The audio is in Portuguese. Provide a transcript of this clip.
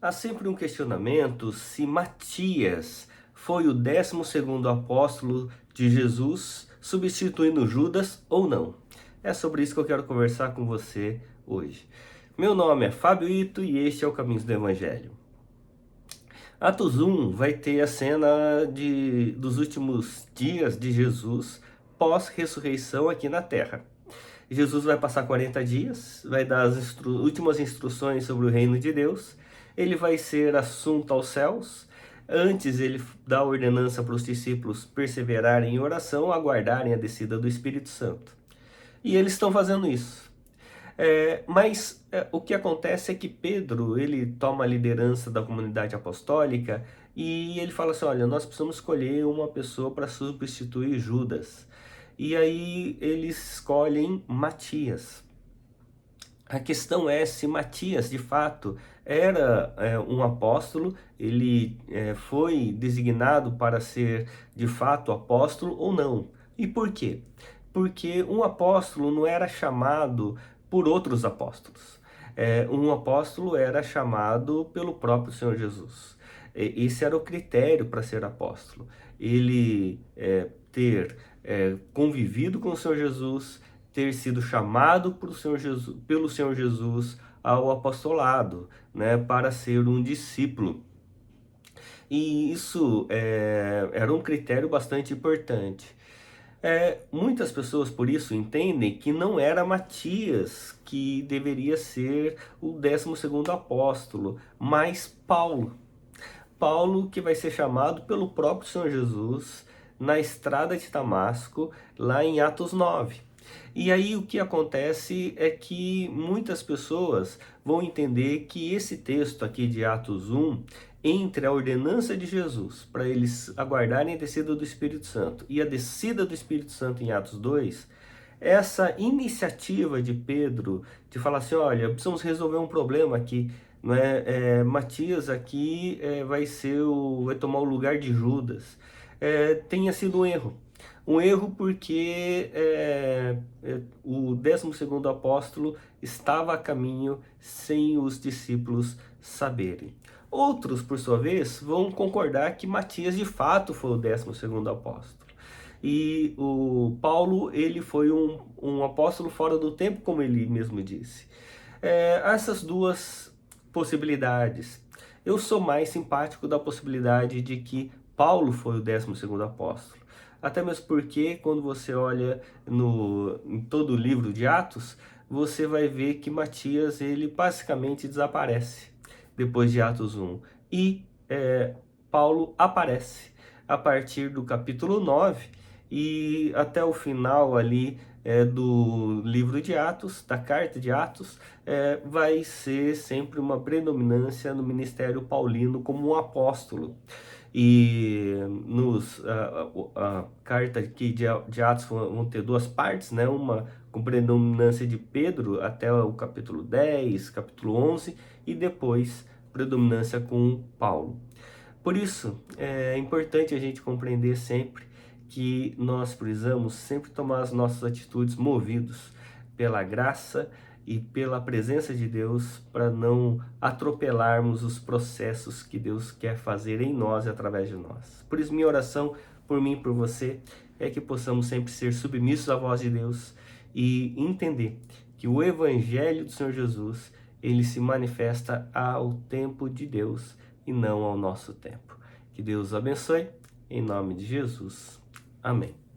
Há sempre um questionamento se Matias foi o 12º apóstolo de Jesus, substituindo Judas ou não. É sobre isso que eu quero conversar com você hoje. Meu nome é Fábio Ito e este é o Caminhos do Evangelho. Atos 1 vai ter a cena dos últimos dias de Jesus pós-ressurreição aqui na Terra. Jesus vai passar 40 dias, vai dar as últimas instruções sobre o reino de Deus, ele vai ser assunto aos céus. Antes ele dá a ordenança para os discípulos perseverarem em oração, aguardarem a descida do Espírito Santo. E eles estão fazendo isso. Mas o que acontece é que Pedro, ele toma a liderança da comunidade apostólica e ele fala assim, olha, nós precisamos escolher uma pessoa para substituir Judas. E aí eles escolhem Matias. A questão é se Matias, de fato, era um apóstolo, ele foi designado para ser, de fato, apóstolo ou não. E por quê? Porque um apóstolo não era chamado por outros apóstolos. Um apóstolo era chamado pelo próprio Senhor Jesus. Esse era o critério para ser apóstolo. Ele ter convivido com o Senhor Jesus, ter sido chamado pelo Senhor Jesus ao apostolado, né, para ser um discípulo. E isso era um critério bastante importante. Muitas pessoas, por isso, entendem que não era Matias que deveria ser o 12º apóstolo, mas Paulo. Paulo, que vai ser chamado pelo próprio Senhor Jesus na estrada de Damasco, lá em Atos 9. E aí o que acontece é que muitas pessoas vão entender que esse texto aqui de Atos 1, entre a ordenança de Jesus para eles aguardarem a descida do Espírito Santo e a descida do Espírito Santo em Atos 2, essa iniciativa de Pedro de falar assim, olha, precisamos resolver um problema aqui, não é? Matias aqui vai tomar o lugar de Judas, tenha sido um erro. Um erro porque o 12º apóstolo estava a caminho sem os discípulos saberem. Outros, por sua vez, vão concordar que Matias de fato foi o 12º apóstolo. E o Paulo, ele foi um apóstolo fora do tempo, como ele mesmo disse. Essas duas possibilidades. Eu sou mais simpático da possibilidade de que Paulo foi o 12º apóstolo. Até mesmo porque, quando você olha em todo o livro de Atos, você vai ver que Matias, ele basicamente desaparece depois de Atos 1. E Paulo aparece a partir do capítulo 9 e até o final ali do livro de Atos, da carta de Atos, vai ser sempre uma predominância no ministério paulino como um apóstolo. E a carta aqui de Atos vão ter duas partes, né? Uma com predominância de Pedro até o capítulo 10, capítulo 11, e depois predominância com Paulo. Por isso, é importante a gente compreender sempre que nós precisamos sempre tomar as nossas atitudes movidos pela graça e pela presença de Deus para não atropelarmos os processos que Deus quer fazer em nós e através de nós. Por isso, minha oração por mim e por você é que possamos sempre ser submissos à voz de Deus e entender que o Evangelho do Senhor Jesus, ele se manifesta ao tempo de Deus e não ao nosso tempo. Que Deus abençoe, em nome de Jesus. Amém.